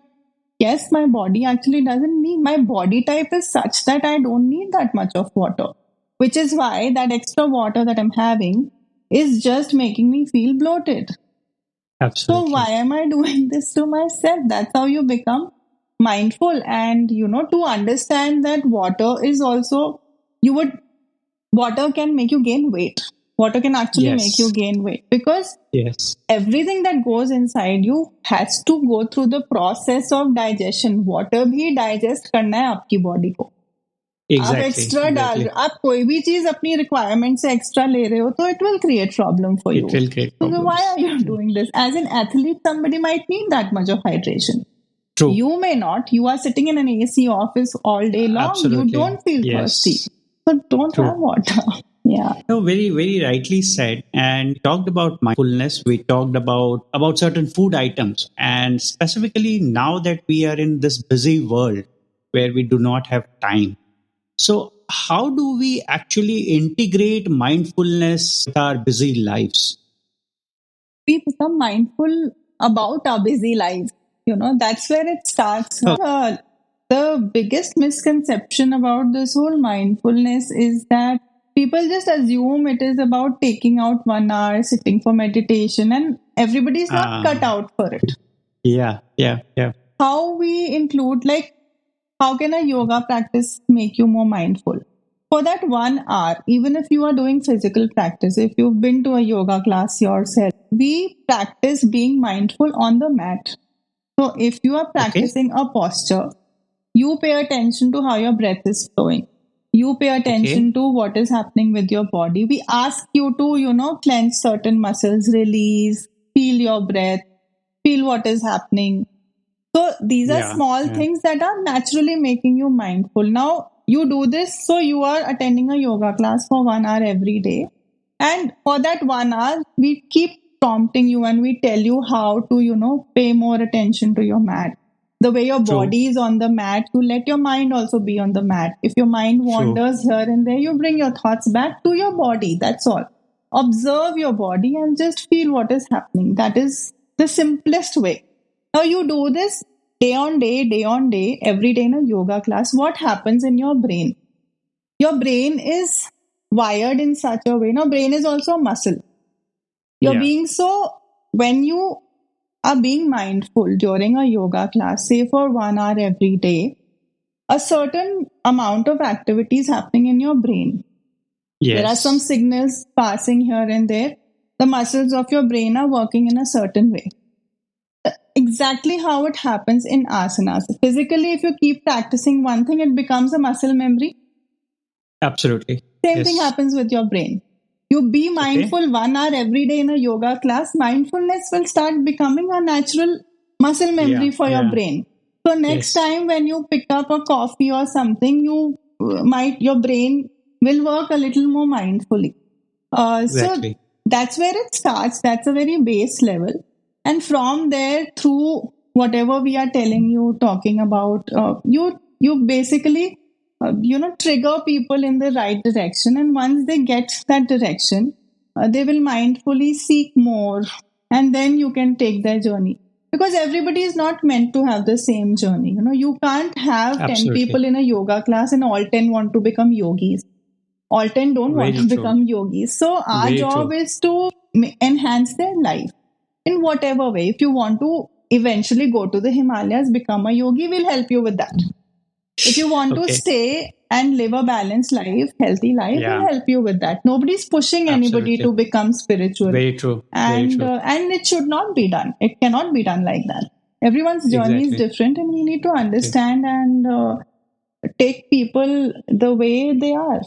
yes, my body actually doesn't need, my body type is such that I don't need that much of water, which is why that extra water that I'm having is just making me feel bloated. So why Absolutely. am I doing this to myself? That's how you become mindful. And, to understand that water is also, you would, water can make you gain weight. Water can actually make you Yes. gain weight because Yes. everything that goes inside you has to go through the process of digestion. Water भी digest करना है आपकी body को. आप Exactly. Extra डाल रहे Exactly. हो, आप कोई भी चीज अपनी रिक्वायरमेंट से एक्स्ट्रा ले रहे हो तो it will create problem for It you. will create So why problems. are you doing this? As an athlete, somebody might need that much of hydration. True. You may not. You are sitting in an AC office all day long. You Absolutely. don't feel thirsty. Yes. So don't have True. water. Yeah. No, very, very rightly said. And talked about mindfulness. We talked about certain food items, and specifically now that we are in this busy world where we do not have time. So, how do we actually integrate mindfulness with our busy lives? We become mindful about our busy lives. That's where it starts. The biggest misconception about this whole mindfulness is that people just assume it is about taking out 1 hour, sitting for meditation, and everybody's not cut Uh, out for it. yeah, yeah, yeah. How we include, like, how can a yoga practice make you more mindful? For that 1 hour, even if you are doing physical practice, if you've been to a yoga class yourself, we practice being mindful on the mat. So if you are Okay, practicing a posture, you pay attention to how your breath is flowing. You pay okay, attention to what is happening with your body. We ask you to, clench certain muscles, release, feel your breath, feel what is happening. So these are yeah, small yeah. things that are naturally making you mindful. Now you do this, so you are attending a yoga class for 1 hour every day. And for that 1 hour, we keep prompting you and we tell you how to, pay more attention to your mat. The way your True, body is on the mat, you let your mind also be on the mat. If your mind true. wanders here and there, you bring your thoughts back to your body. That's all. Observe your body and just feel what is happening. That is the simplest way. Now you do this day on day, every day in a yoga class. What happens in your brain? Your brain is wired in such a way. Now, brain is also a muscle. You're Yeah, being so, when you are being mindful during a yoga class, say for 1 hour every day, a certain amount of activity is happening in your brain. There are some yes, signals passing here and there. The muscles of your brain are working in a certain way. Exactly how it happens in asanas. Physically, if you keep practicing one thing, it becomes a muscle memory. absolutely. Same thing Yes. happens with your brain. You be Okay. mindful 1 hour every day in a yoga class, mindfulness will start becoming a natural muscle memory Yeah, for your yeah. brain. So next Yes, time when you pick up a coffee or something, your brain will work a little more mindfully. So exactly. that's where it starts. That's a very base level. And from there, through whatever we are telling you, talking about, you basically trigger people in the right direction. And once they get that direction, they will mindfully seek more, and then you can take their journey. Because everybody is not meant to have the same journey. You can't have 10 Absolutely. people in a yoga class and all 10 want to become yogis. All 10 don't want Very to true. become yogis. So our Very job true. is to enhance their life in whatever way. If you want to eventually go to the Himalayas, become a yogi, we'll help you with that. If you want to Okay. stay and live a balanced life, healthy life, we'll Yeah, help you with that. Nobody's pushing anybody absolutely. to become spiritual, Very true. Very and true. and it should not be done. It cannot be done like that. Everyone's journey is Exactly. different, and we need to Okay. understand and take people the way they are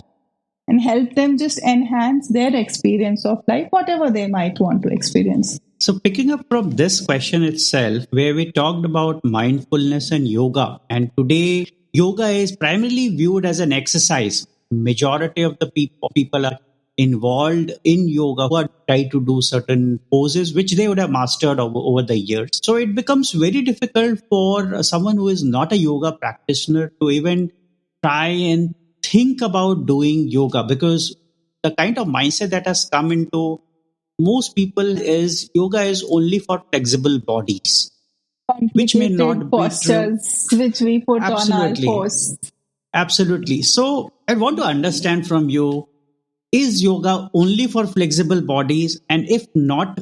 and help them just enhance their experience of life, whatever they might want to experience. So, picking up from this question itself, where we talked about mindfulness and yoga, and today yoga is primarily viewed as an exercise. Majority of the people are involved in yoga who are trying to do certain poses which they would have mastered over the years. So it becomes very difficult for someone who is not a yoga practitioner to even try and think about doing yoga, because the kind of mindset that has come into most people is yoga is only for flexible bodies, which may Complicated not be true. postures which we put on our Absolutely. posts. Absolutely. So I want to understand from you, is yoga only for flexible bodies? And if not,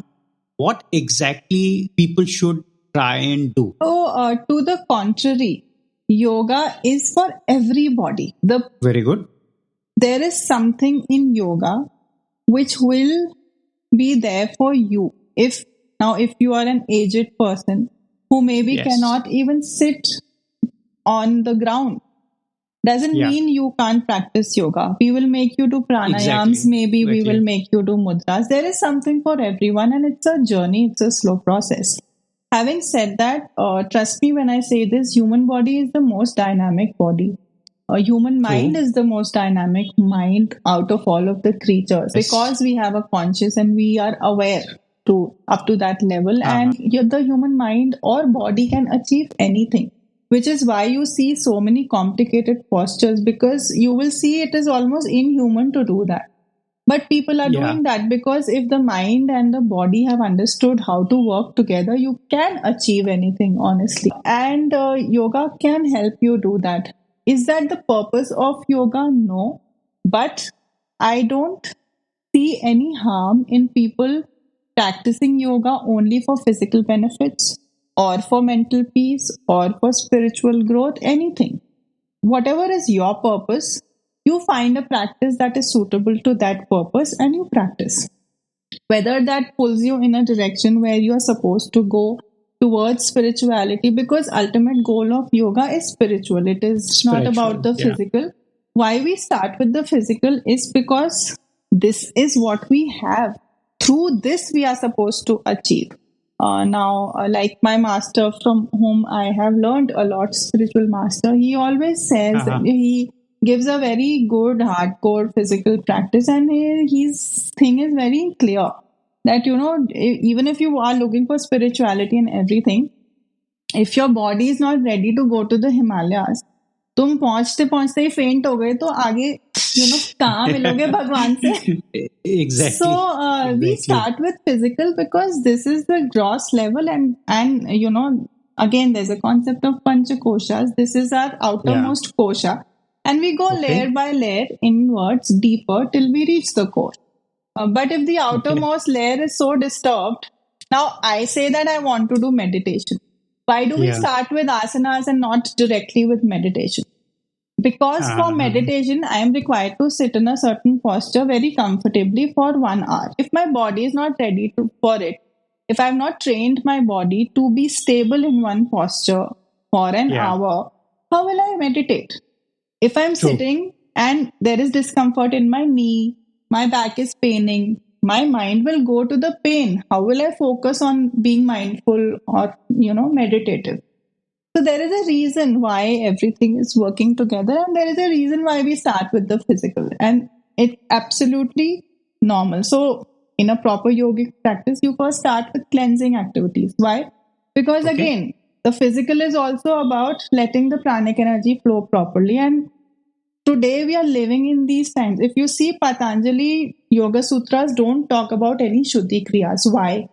what exactly people should try and do? So, to the contrary, yoga is for everybody. Very good. There is something in yoga which will be there for you. If you are an aged person who maybe Yes. cannot even sit on the ground, doesn't Yeah. mean you can't practice yoga. We will make you do pranayams, Exactly. maybe we Exactly. will make you do mudras. There is something for everyone, and it's a journey, it's a slow process. Having said that, trust me when I say this, human body is the most dynamic body. A human mind True. is the most dynamic mind out of all of the creatures, Yes. because we have a conscious and we are aware to up to that level. And the human mind or body can achieve anything, which is why you see so many complicated postures, because you will see it is almost inhuman to do that. But people are Yeah. doing that because if the mind and the body have understood how to work together, you can achieve anything, honestly. And yoga can help you do that. Is that the purpose of yoga? No. But I don't see any harm in people practicing yoga only for physical benefits or for mental peace or for spiritual growth, anything. Whatever is your purpose, you find a practice that is suitable to that purpose and you practice. Whether that pulls you in a direction where you are supposed to go towards spirituality, because ultimate goal of yoga is spiritual. It is not about the Yeah. physical. Why we start with the physical is because this is what we have. Through this, we are supposed to achieve. Now, like my master from whom I have learned a lot, spiritual master, he always says, he gives a very good hardcore physical practice, and his thing is very clear that, even if you are looking for spirituality and everything, if your body is not ready to go to the Himalayas, तुम पहुंचते पहुंचते ही फेंट हो गए तो आगे कहाँ मिलोगे भगवान से. Exactly. So we start with physical because this is the gross level, and again there's a concept of panchakoshas. This is our outermost kosha, and we go layer by layer inwards deeper till we reach the core. But if the outermost layer is so disturbed, now I say that I want to do meditation. Why do we start with asanas and not directly with meditation? Because for meditation, I am required to sit in a certain posture very comfortably for 1 hour. If my body is not ready for it, if I have not trained my body to be stable in one posture for an hour, how will I meditate? If I'm sitting and there is discomfort in my knee, my back is paining, my mind will go to the pain. How will I focus on being mindful or, meditative? So there is a reason why everything is working together, and there is a reason why we start with the physical, and it's absolutely normal. So in a proper yogic practice, you first start with cleansing activities. Why? Because again, the physical is also about letting the pranic energy flow properly. And today we are living in these times. If you see Patanjali Yoga Sutras don't talk about any Shuddhi Kriyas. Why?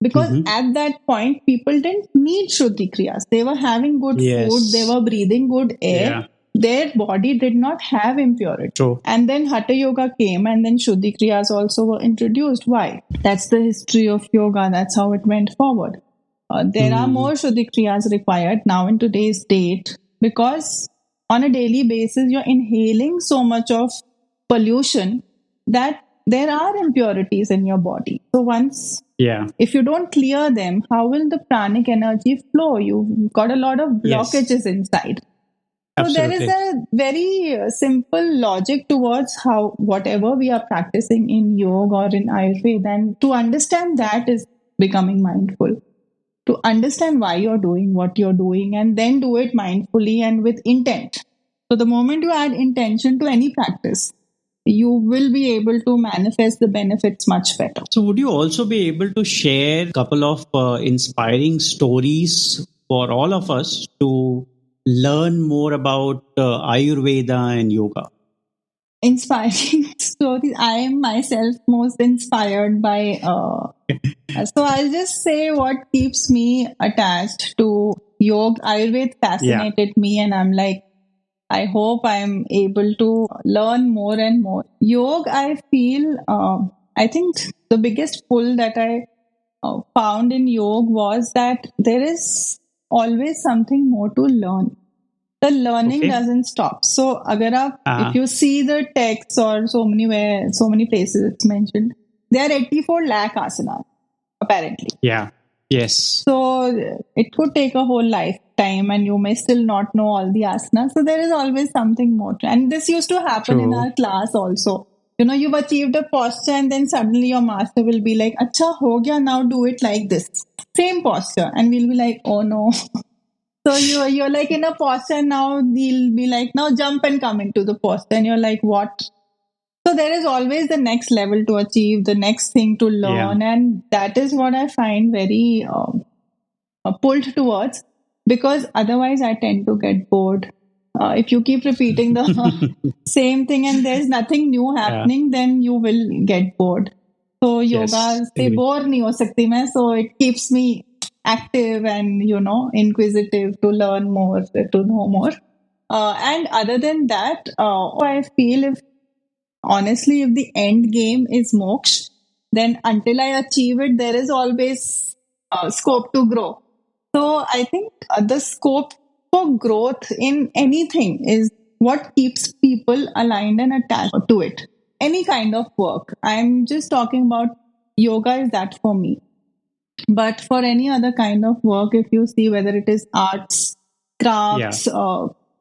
Because at that point, people didn't need Shuddhi Kriyas. They were having good food, they were breathing good air. Their body did not have impurity. True. And then Hatha Yoga came, and then Shuddhi Kriyas also were introduced. Why? That's the history of yoga. That's how it went forward. There are more Shuddhi Kriyas required now in today's date, because on a daily basis, you're inhaling so much of pollution that there are impurities in your body. So if you don't clear them, how will the pranic energy flow? You've got a lot of blockages inside. So there is a very simple logic towards how whatever we are practicing in yoga or in Ayurveda, and to understand that is becoming mindful. To understand why you're doing what you're doing, and then do it mindfully and with intent. So the moment you add intention to any practice, you will be able to manifest the benefits much better. So, would you also be able to share a couple of inspiring stories for all of us to learn more about Ayurveda and yoga? Inspiring stories. I am myself most inspired by. So I'll just say what keeps me attached to yoga. Ayurveda fascinated me, and I'm like, I hope I'm able to learn more and more. Yoga, I feel, I think the biggest pull that I found in yoga was that there is always something more to learn. The learning doesn't stop. So, if you see the text or so many places it's mentioned, there are 84 lakh asanas apparently. Yeah. Yes. So it could take a whole lifetime and you may still not know all the asanas. So there is always something more. And this used to happen in our class also. You've achieved a posture and then suddenly your master will be like, Acha, ho gaya, now do it like this. Same posture. And we'll be like, oh no. So you're like in a posture and now they'll be like, now jump and come into the posture. And you're like, what? So there is always the next level to achieve, the next thing to learn. Yeah. And that is what I find very pulled towards, because otherwise I tend to get bored. If you keep repeating the same thing and there's nothing new happening, then you will get bored. So yoga se bore nahi ho sakti main, so it keeps me active and inquisitive to learn more, to know more. And other than that, I feel honestly, if the end game is moksha, then until I achieve it, there is always scope to grow. So I think the scope for growth in anything is what keeps people aligned and attached to it. Any kind of work. I'm just talking about yoga is that for me. But for any other kind of work, if you see whether it is arts, crafts,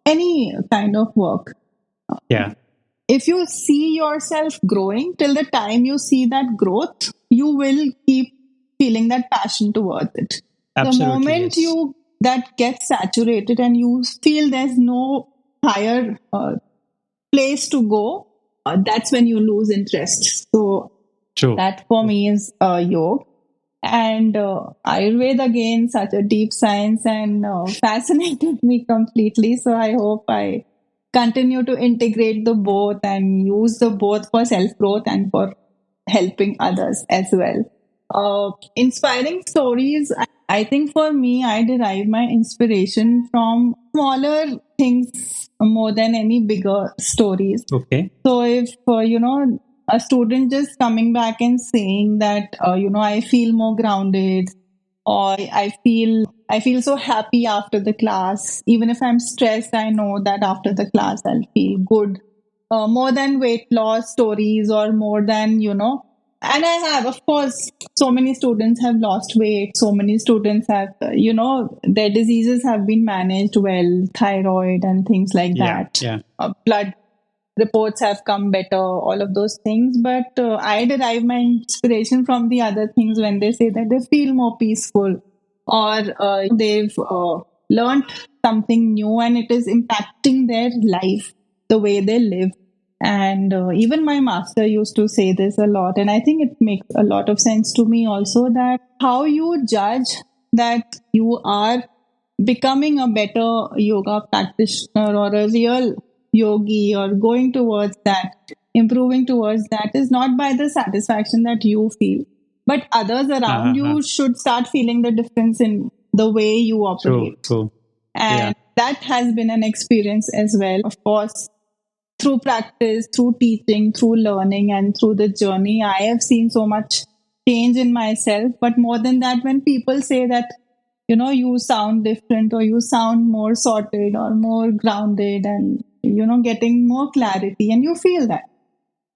any kind of work. Yeah. If you see yourself growing, till the time you see that growth, you will keep feeling that passion towards it. Absolutely, the moment that gets saturated and you feel there's no higher place to go, that's when you lose interest. So that for me is yoga. And Ayurveda, again, such a deep science and fascinated me completely. So I hope I continue to integrate the both and use the both for self-growth and for helping others as well. Inspiring stories, I think for me, I derive my inspiration from smaller things more than any bigger stories. Okay. So if, a student just coming back and saying that, I feel more grounded, or I feel so happy after the class. Even if I'm stressed, I know that after the class I'll feel good. More than weight loss stories, or more than, and I have, of course, so many students have lost weight. So many students have, their diseases have been managed well, thyroid and things like that. Yeah. Blood reports have come better, all of those things. But I derive my inspiration from the other things when they say that they feel more peaceful, or they've learned something new and it is impacting their life, the way they live. And even my master used to say this a lot. And I think it makes a lot of sense to me also, that how you judge that you are becoming a better yoga practitioner or a real yogi or going towards that, improving towards that, is not by the satisfaction that you feel, but others around you should start feeling the difference in the way you operate. True. And that has been an experience as well. Of course, through practice, through teaching, through learning, and through the journey, I have seen so much change in myself. But more than that, when people say that, you sound different, or you sound more sorted or more grounded, and, getting more clarity, and you feel that.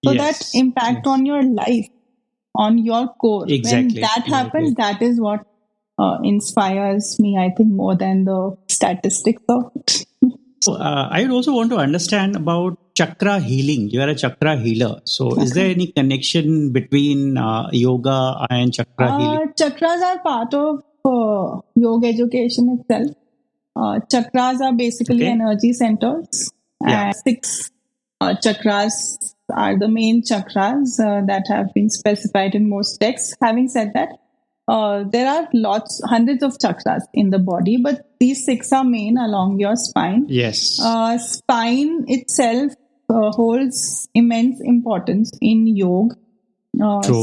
So that impact on your life, on your core, exactly. When that happens, that is what inspires me, I think, more than the statistics of it. So, I would also want to understand about chakra healing. You are a chakra healer. So is there any connection between yoga and chakra healing? Chakras are part of yoga education itself. Chakras are basically energy centers. And 6 chakras are the main chakras that have been specified in most texts. Having said that, there are hundreds of chakras in the body, but these six are main along your spine. Yes. Spine itself holds immense importance in yoga.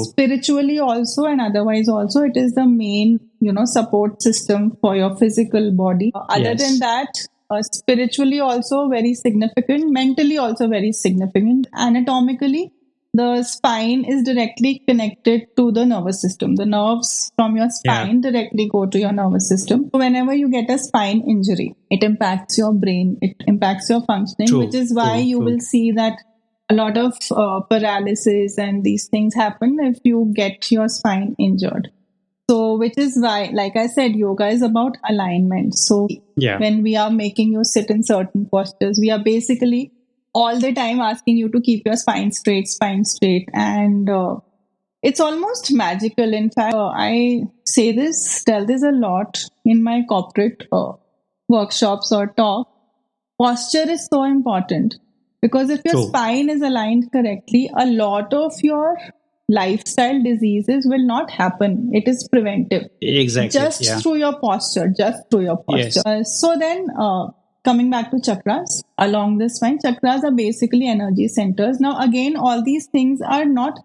Spiritually also and otherwise also, it is the main support system for your physical body. Other than that, spiritually also very significant, mentally also very significant. Anatomically, the spine is directly connected to the nervous system. The nerves from your spine directly go to your nervous system. So whenever you get a spine injury, it impacts your brain, it impacts your functioning, which is why you will see that a lot of paralysis and these things happen if you get your spine injured. So, which is why, like I said, yoga is about alignment. So, when we are making you sit in certain postures, we are basically all the time asking you to keep your spine straight. And it's almost magical. In fact, I tell this a lot in my corporate workshops or talk. Posture is so important. Because if your spine is aligned correctly, a lot of your lifestyle diseases will not happen. It is preventive. Exactly. Just through your posture. Yes. So then, coming back to chakras, along the spine, chakras are basically energy centers. Now, again, all these things are not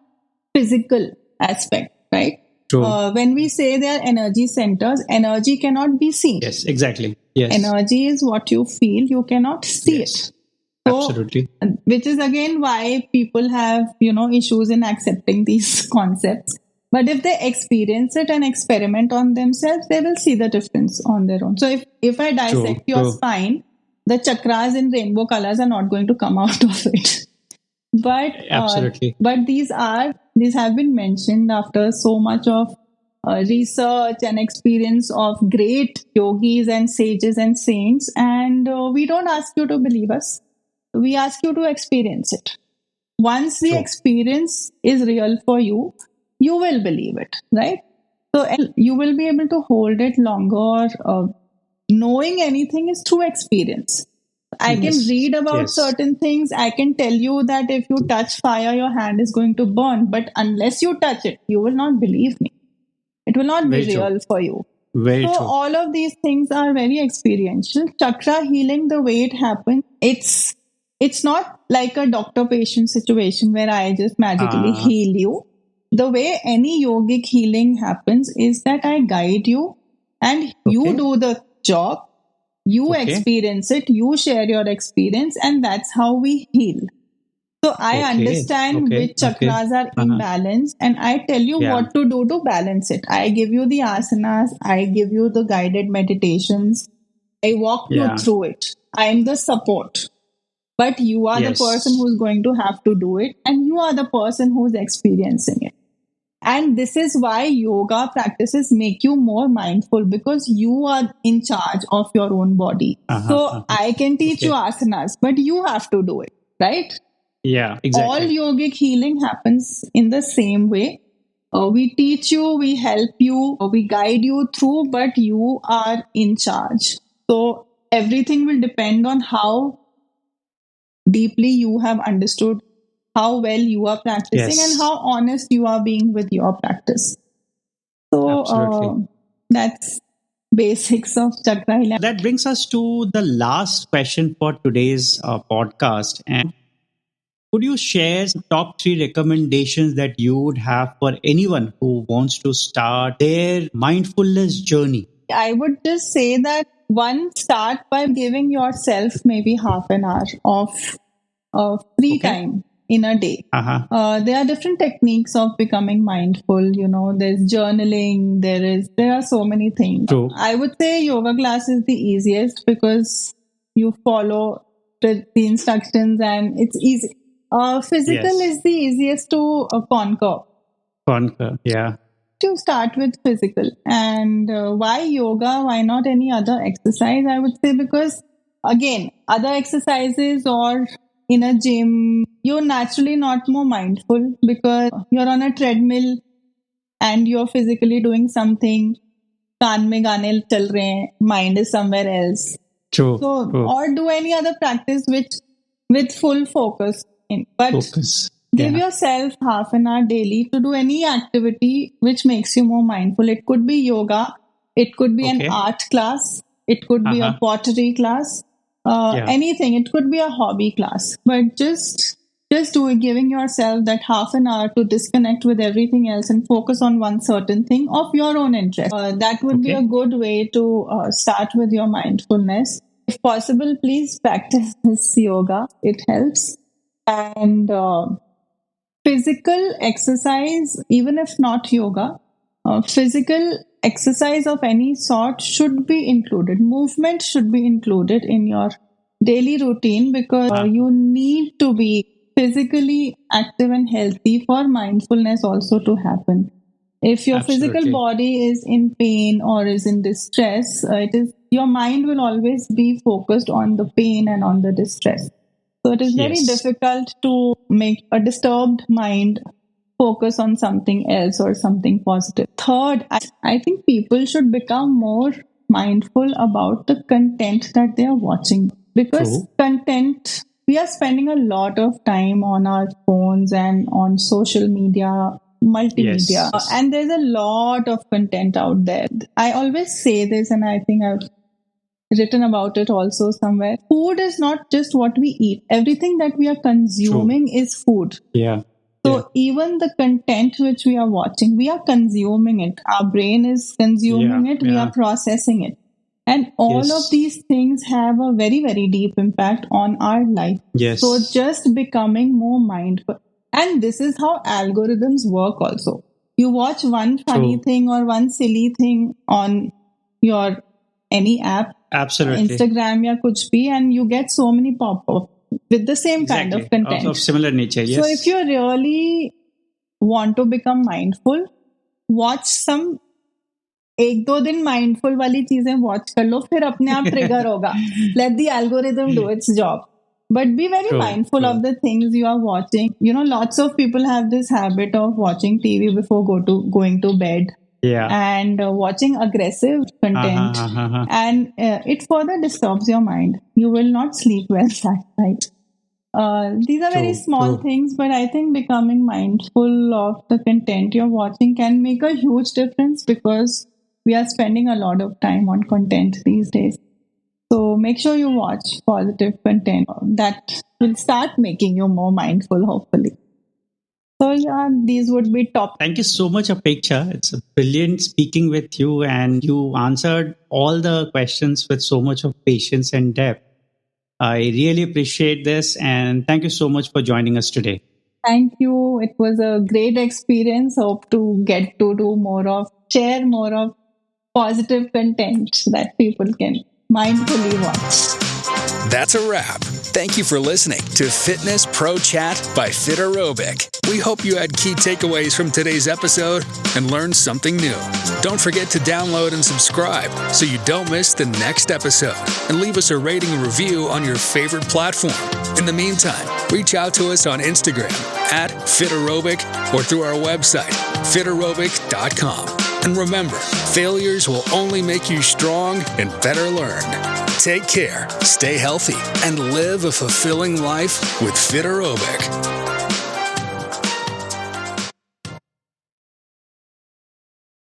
physical aspect, right? True. When we say they are energy centers, energy cannot be seen. Yes, exactly. Yes. Energy is what you feel. You cannot see it. So, absolutely. Which is again why people have, issues in accepting these concepts. But if they experience it and experiment on themselves, they will see the difference on their own. So if I dissect your spine, the chakras in rainbow colors are not going to come out of it. But absolutely. But these have been mentioned after so much of research and experience of great yogis and sages and saints. And we don't ask you to believe us. We ask you to experience it. Once the experience is real for you, you will believe it, right? So you will be able to hold it longer. Knowing anything is through experience. I can read about certain things. I can tell you that if you touch fire, your hand is going to burn. But unless you touch it, you will not believe me. It will not be real for you. So all of these things are very experiential. Chakra healing, the way it happens, it's not like a doctor-patient situation where I just magically heal you. The way any yogic healing happens is that I guide you and you do the job, you experience it, you share your experience, and that's how we heal. So I understand which chakras are imbalanced and I tell you what to do to balance it. I give you the asanas, I give you the guided meditations, I walk you through it. I am the support. But you are the person who's going to have to do it and you are the person who's experiencing it. And this is why yoga practices make you more mindful because you are in charge of your own body. I can teach you asanas, but you have to do it, right? Yeah, exactly. All yogic healing happens in the same way. We teach you, we help you, we guide you through, but you are in charge. So everything will depend on how deeply you have understood how well you are practicing and how honest you are being with your practice. So that's basics of chakra healing. That brings us to the last question for today's podcast. And could you share top 3 recommendations that you would have for anyone who wants to start their mindfulness journey? I would just say that start by giving yourself maybe half an hour of free time in a day. There are different techniques of becoming mindful. There's journaling. There are so many things. True. I would say yoga class is the easiest because you follow the instructions and it's easy. Physical is the easiest to conquer. To start with physical. And why yoga? Why not any other exercise? I would say because, again, other exercises or in a gym, you're naturally not more mindful because you're on a treadmill and you're physically doing something. Kaan mein gaane chal rahe hain, mind is somewhere else. True. Or do any other practice with full focus. in. But Focus. give yourself half an hour daily to do any activity which makes you more mindful. It could be yoga, it could be an art class, it could be a pottery class, anything. It could be a hobby class. But just giving yourself that half an hour to disconnect with everything else and focus on one certain thing of your own interest. That would be a good way to start with your mindfulness. If possible, please practice this yoga. It helps. And physical exercise, even if not yoga, physical exercise of any sort should be included. Movement should be included in your daily routine because you need to be physically active and healthy for mindfulness also to happen. If your physical body is in pain or is in distress, your mind will always be focused on the pain and on the distress. So it is very difficult to make a disturbed mind focus on something else or something positive. Third, I think people should become more mindful about the content that they are watching. Because content, we are spending a lot of time on our phones and on social media, multimedia. And there's a lot of content out there. I always say this, and I think I've written about it also somewhere. Food is not just what we eat. Everything that we are consuming is food. So even the content which we are watching, we are consuming it. Our brain is consuming it. We are processing it. And all of these things have a very, very deep impact on our life. So just becoming more mindful. And this is how algorithms work also. You watch one funny thing or one silly thing on your any app, Instagram ya kuch bhi, and you get so many pop-up with the same kind of content. Of similar nature, So if you really want to become mindful, watch some 1-2 दिन mindful वाली चीजें watch कर लो, फिर अपने आप trigger होगा. Let the algorithm do its job. But be very mindful of the things you are watching. You know, lots of people have this habit of watching TV before going to bed. And watching aggressive content. And it further disturbs your mind. You will not sleep well that night. These are very small things, but I think becoming mindful of the content you're watching can make a huge difference because we are spending a lot of time on content these days. So make sure you watch positive content that will start making you more mindful, hopefully. So these would be top. Thank you so much, Apeksha. It's a brilliant speaking with you, and you answered all the questions with so much of patience and depth. I really appreciate this, and thank you so much for joining us today. Thank you. It was a great experience. Hope to get to share more of positive content that people can mindfully watch. That's a wrap. Thank you for listening to Fitness Pro Chat by Fiterobic. We hope you had key takeaways from today's episode and learned something new. Don't forget to download and subscribe so you don't miss the next episode. And leave us a rating and review on your favorite platform. In the meantime, reach out to us on Instagram at Fiterobic or through our website, fiterobic.com. And remember, failures will only make you strong and better learned. Take care, stay healthy, and live a fulfilling life with Fiterobic.